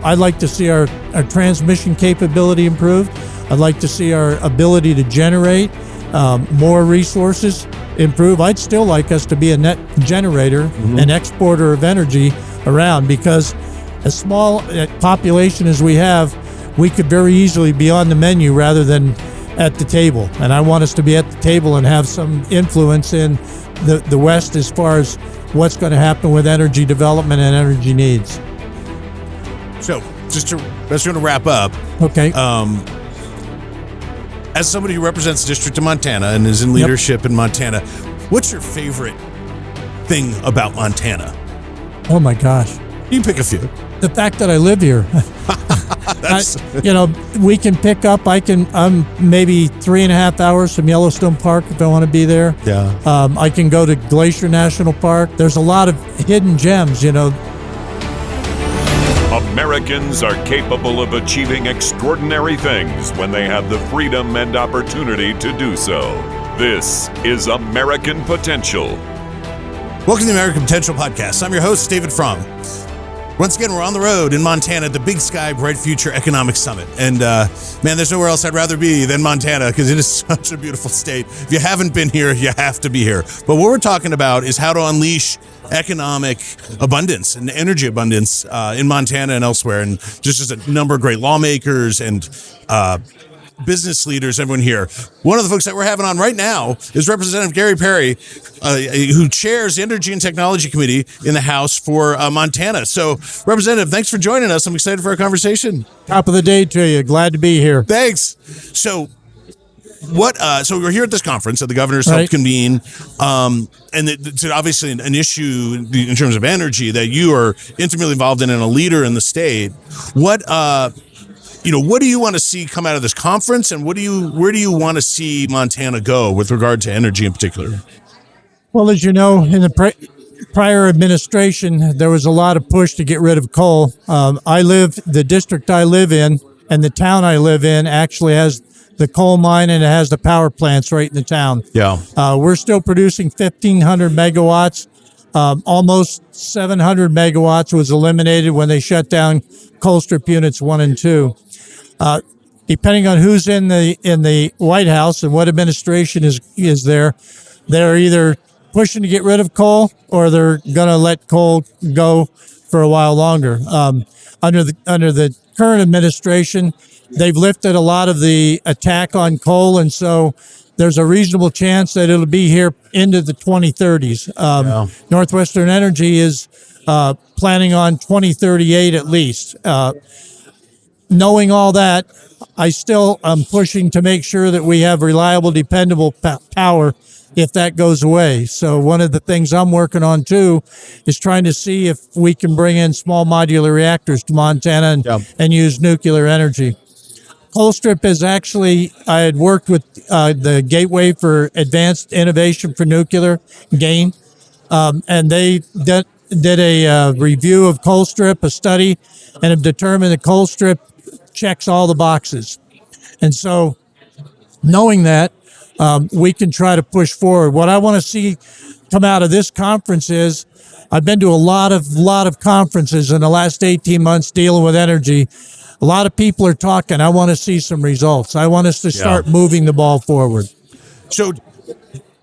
I'd like to see our transmission capability improved. I'd like to see our ability to generate more resources improve. I'd still like us to be a net generator and exporter of energy around, because as small a population as we have, we could very easily be on the menu rather than at the table. And I want us to be at the table and have some influence in the West as far as what's going to happen with energy development and energy needs. So just to wrap up. Okay. As somebody who represents the District of Montana and is in leadership in Montana, what's your favorite thing about Montana? Oh my gosh. You pick a few. The fact that I live here. We can pick up, I'm maybe 3.5 hours from Yellowstone Park if I want to be there. Yeah. I can go to Glacier National Park. There's a lot of hidden gems, Americans are capable of achieving extraordinary things when they have the freedom and opportunity to do so. This is American Potential. Welcome to the American Potential Podcast. I'm your host, David Fromm. Once again, we're on the road in Montana at the Big Sky Bright Future Economic Summit. And man, there's nowhere else I'd rather be than Montana, because it is such a beautiful state. If you haven't been here, you have to be here. But what we're talking about is how to unleash economic abundance and energy abundance in Montana and elsewhere. And just a number of great lawmakers and business leaders, everyone here. One of the folks that we're having on right now is Representative Gary Parry, who chairs the Energy and Technology Committee in the House for Montana. So, Representative, thanks for joining us. I'm excited for our conversation. Top of the day to you. Glad to be here. Thanks. So, so we're here at this conference that the governor's helped convene, and it's obviously an issue in terms of energy that you are intimately involved in and a leader in the state. What do you want to see come out of this conference, and where do you want to see Montana go with regard to energy in particular? Well, as you know, in the prior administration, there was a lot of push to get rid of coal. The district I live in and the town I live in actually has the coal mine, and it has the power plants right in the town. Yeah. We're still producing 1,500 megawatts. Almost 700 megawatts was eliminated when they shut down Colstrip units 1 and 2. Depending on who's in the White House and what administration is there, they're either pushing to get rid of coal or they're going to let coal go for a while longer. Under the current administration, they've lifted a lot of the attack on coal, and so there's a reasonable chance that it'll be here into the 2030s. Northwestern Energy is planning on 2038 at least. Knowing all that, I still am pushing to make sure that we have reliable, dependable power if that goes away. So one of the things I'm working on too is trying to see if we can bring in small modular reactors to Montana and use nuclear energy. Colstrip is actually, I had worked with the Gateway for Advanced Innovation for Nuclear, GAIN, and they did a review of Colstrip, a study, and have determined that Colstrip checks all the boxes. And so knowing that, we can try to push forward. What I want to see come out of this conference is, I've been to a lot of conferences in the last 18 months dealing with energy. A lot of people are talking. I want to see some results. I want us to start moving the ball forward. So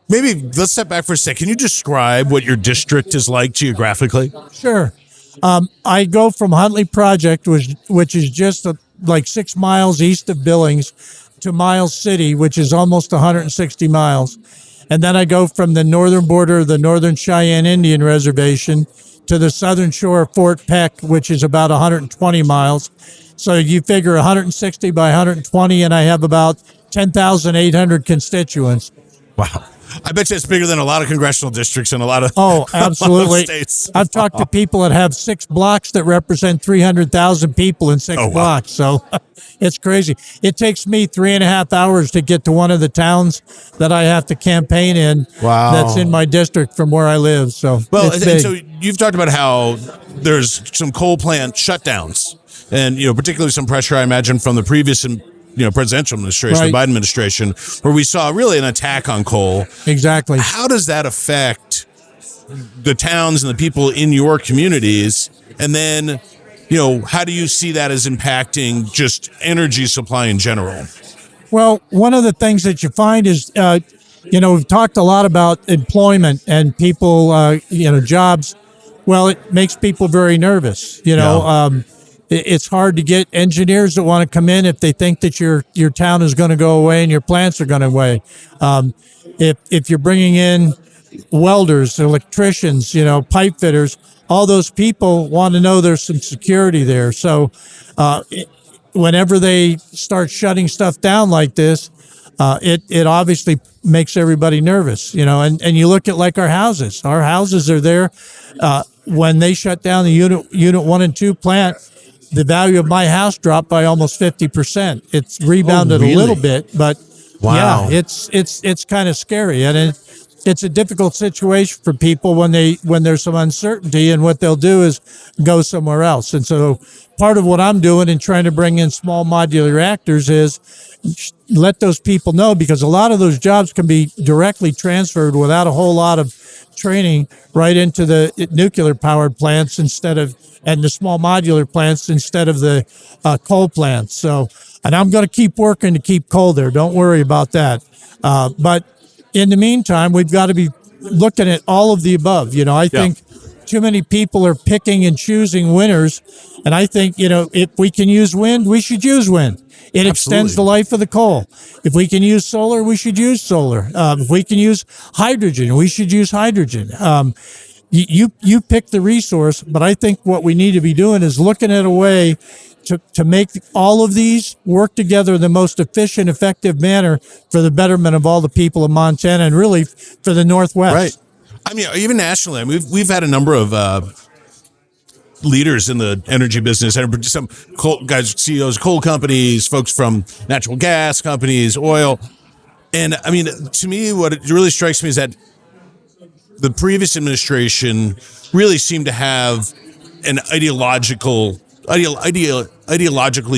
maybe let's step back for a second. Can you describe what your district is like geographically? Sure. I go from Huntley Project, which is just like 6 miles east of Billings, to Miles City, which is almost 160 miles. And then I go from the northern border of the Northern Cheyenne Indian Reservation to the southern shore of Fort Peck, which is about 120 miles. So you figure 160 by 120, and I have about 10,800 constituents. Wow. I bet you it's bigger than a lot of congressional districts and a lot of absolutely. A lot of states. I've talked to people that have 6 blocks that represent 300,000 people in 6 blocks. So it's crazy. It takes me 3.5 hours to get to one of the towns that I have to campaign in. Wow. That's in my district from where I live. So and so you've talked about how there's some coal plant shutdowns, and particularly some pressure, I imagine, from the previous presidential administration, the Biden administration, where we saw really an attack on coal. Exactly. How does that affect the towns and the people in your communities? And then how do you see that as impacting just energy supply in general? Well, one of the things that you find is, we've talked a lot about employment and people, jobs. Well, it makes people very nervous. It's hard to get engineers that want to come in if they think that your town is going to go away and your plants are going away. If you're bringing in welders, electricians, pipe fitters, all those people want to know there's some security there. So whenever they start shutting stuff down like this, it obviously makes everybody nervous, and you look at like our houses are there. When they shut down the unit 1 and 2 plant, the value of my house dropped by almost 50%. It's rebounded a little bit, but wow. Yeah, it's kind of scary, and it's a difficult situation for people when there's some uncertainty, and what they'll do is go somewhere else. And so part of what I'm doing in trying to bring in small modular reactors is let those people know, because a lot of those jobs can be directly transferred without a whole lot of training right into the nuclear powered plants and the small modular plants instead of the coal plants. So, and I'm going to keep working to keep coal there. Don't worry about that. But in the meantime, we've got to be looking at all of the above. I think too many people are picking and choosing winners. And I think, if we can use wind, we should use wind. It extends the life of the coal. If we can use solar, we should use solar. If we can use hydrogen, we should use hydrogen. You pick the resource, but I think what we need to be doing is looking at a way to make all of these work together in the most efficient, effective manner for the betterment of all the people of Montana and really for the Northwest. Right. I mean, even nationally, we've had a number of leaders in the energy business, and some coal guys, CEOs of coal companies, folks from natural gas companies, oil. And I mean, to me, what it really strikes me is that the previous administration really seemed to have an ideologically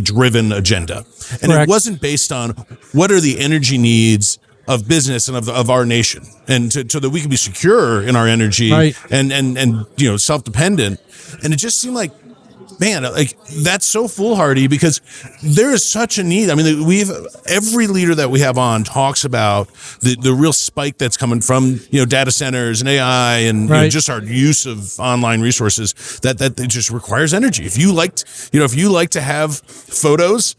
driven agenda. And Correct. It wasn't based on what are the energy needs of business and of our nation, and so that we can be secure in our energy, right, and self-dependent. And it just seemed like, man, like that's so foolhardy, because there is such a need. I mean, every leader that we have on talks about the real spike that's coming from data centers and AI and just our use of online resources that it just requires energy. If you like to have photos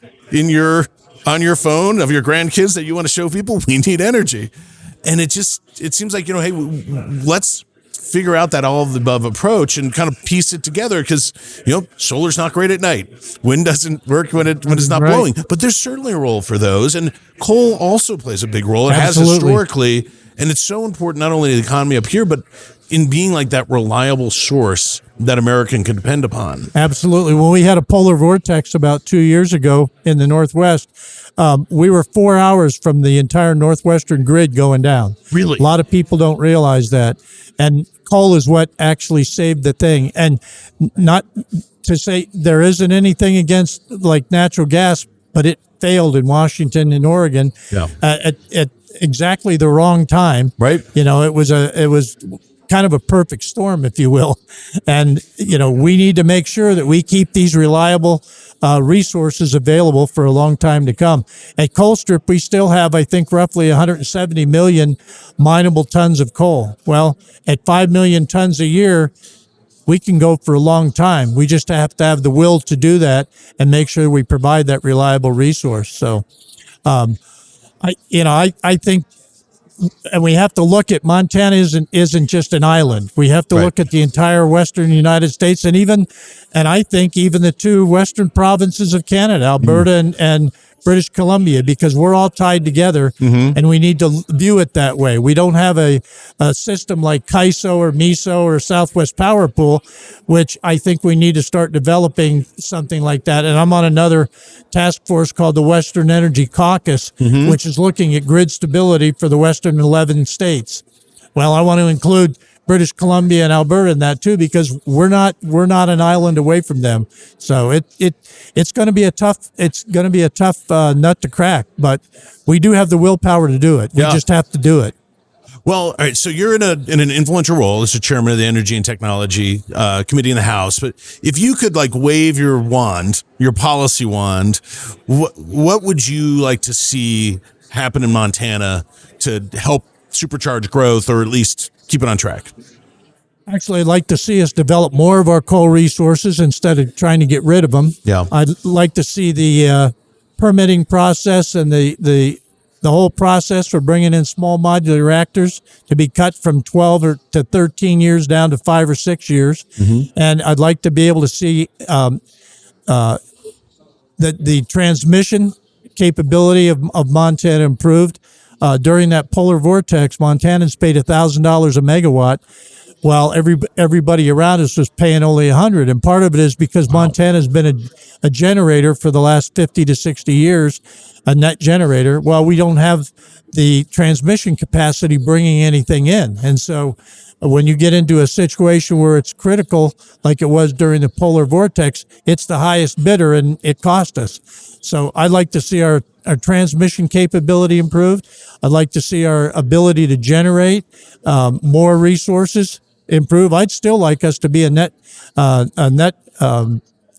on your phone of your grandkids that you want to show people, we need energy. And it seems like, hey, let's figure out that all of the above approach and kind of piece it together, because solar's not great at night, wind doesn't work when it's not blowing, but there's certainly a role for those, and coal also plays a big role. It Absolutely. has historically, and it's so important not only to the economy up here, but in being like that reliable source that American can depend upon. Absolutely. When we had a polar vortex about 2 years ago in the Northwest, we were 4 hours from the entire Northwestern grid going down. Really? A lot of people don't realize that. And coal is what actually saved the thing. And not to say there isn't anything against like natural gas, but it failed in Washington and Oregon at exactly the wrong time. Right. It was kind of a perfect storm, if you will. And, we need to make sure that we keep these reliable resources available for a long time to come. At Colstrip, we still have, I think, roughly 170 million mineable tons of coal. Well, at 5 million tons a year, we can go for a long time. We just have to have the will to do that and make sure we provide that reliable resource. So, I think, and we have to look at Montana isn't just an island. We have to look at the entire Western United States, and I think even the two Western provinces of Canada, Alberta and British Columbia, because we're all tied together, and we need to view it that way. We don't have a system like CAISO or MISO or Southwest Power Pool, which I think we need to start developing something like that. And I'm on another task force called the Western Energy Caucus, which is looking at grid stability for the Western 11 states. Well, I want to include British Columbia and Alberta in that too, because we're not an island away from them. So it's going to be a tough nut to crack, but we do have the willpower to do it. We just have to do it. Well, all right. So you're in an influential role as the chairman of the Energy and Technology Committee in the House. But if you could like wave your wand, your policy wand, what would you like to see happen in Montana to help supercharge growth, or at least keep it on track? Actually, I'd like to see us develop more of our coal resources instead of trying to get rid of them. Yeah. I'd like to see the permitting process and the whole process for bringing in small modular reactors to be cut from 12 to 13 years down to 5 or 6 years. And I'd like to be able to see the transmission capability of Montana improved. During that polar vortex, Montanans paid $1,000 a megawatt, while everybody around us was paying only 100. And part of it is because Montana's been a generator for the last 50 to 60 years, a net generator. Well, we don't have the transmission capacity bringing anything in. And so when you get into a situation where it's critical, like it was during the polar vortex, it's the highest bidder and it cost us. So I'd like to see our transmission capability improved. I'd like to see our ability to generate more resources improve. I'd still like us to be a net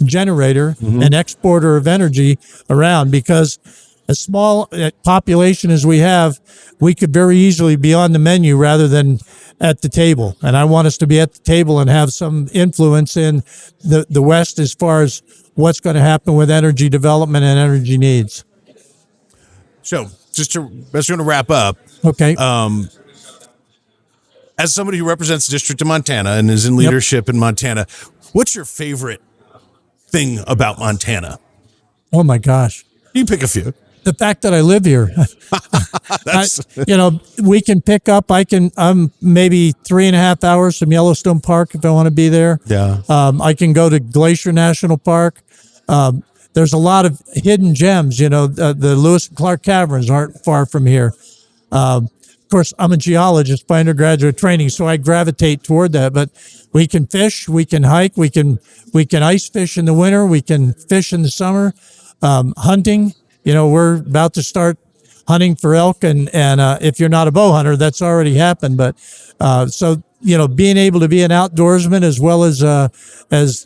generator and exporter of energy around, because as small population as we have, we could very easily be on the menu rather than at the table. And I want us to be at the table and have some influence in the West as far as what's going to happen with energy development and energy needs. So just to wrap up. Okay. As somebody who represents the district of Montana and is in leadership in Montana, what's your favorite thing about Montana? Oh my gosh. You pick a few. The fact that I live here. We can pick up, I'm maybe 3.5 hours from Yellowstone Park if I want to be there. Yeah. I can go to Glacier National Park. There's a lot of hidden gems, the Lewis and Clark Caverns aren't far from here. Of course, I'm a geologist by undergraduate training, so I gravitate toward that. But we can fish, we can hike, we can ice fish in the winter, we can fish in the summer. Hunting, we're about to start hunting for elk, and if you're not a bow hunter, that's already happened. But so being able to be an outdoorsman as well as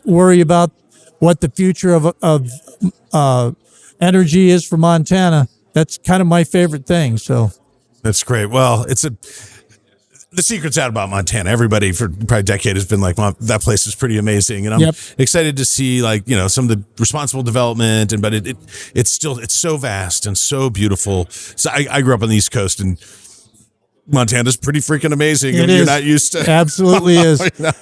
worry about what the future of energy is for Montana, that's kind of my favorite thing. So. That's great. Well, the secret's out about Montana. Everybody for probably a decade has been like, well, that place is pretty amazing. And I'm excited to see some of the responsible development, but it's so vast and so beautiful. So I grew up on the East Coast, and Montana's pretty freaking amazing. It is. You're not used to. Absolutely is.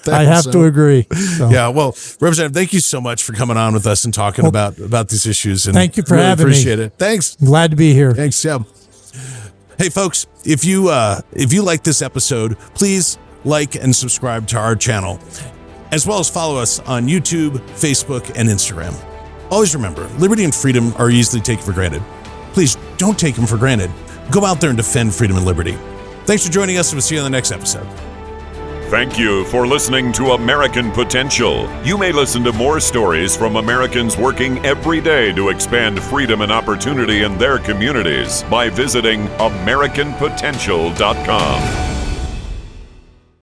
I have to agree. So. Yeah. Well, Representative, thank you so much for coming on with us and talking about these issues. And thank you for having me. Appreciate it. Thanks. Glad to be here. Thanks. Yeah. Hey folks, if you like this episode, please like and subscribe to our channel, as well as follow us on YouTube, Facebook, and Instagram. Always remember, liberty and freedom are easily taken for granted. Please don't take them for granted. Go out there and defend freedom and liberty. Thanks for joining us, and we'll see you on the next episode. Thank you for listening to American Potential. You may listen to more stories from Americans working every day to expand freedom and opportunity in their communities by visiting AmericanPotential.com.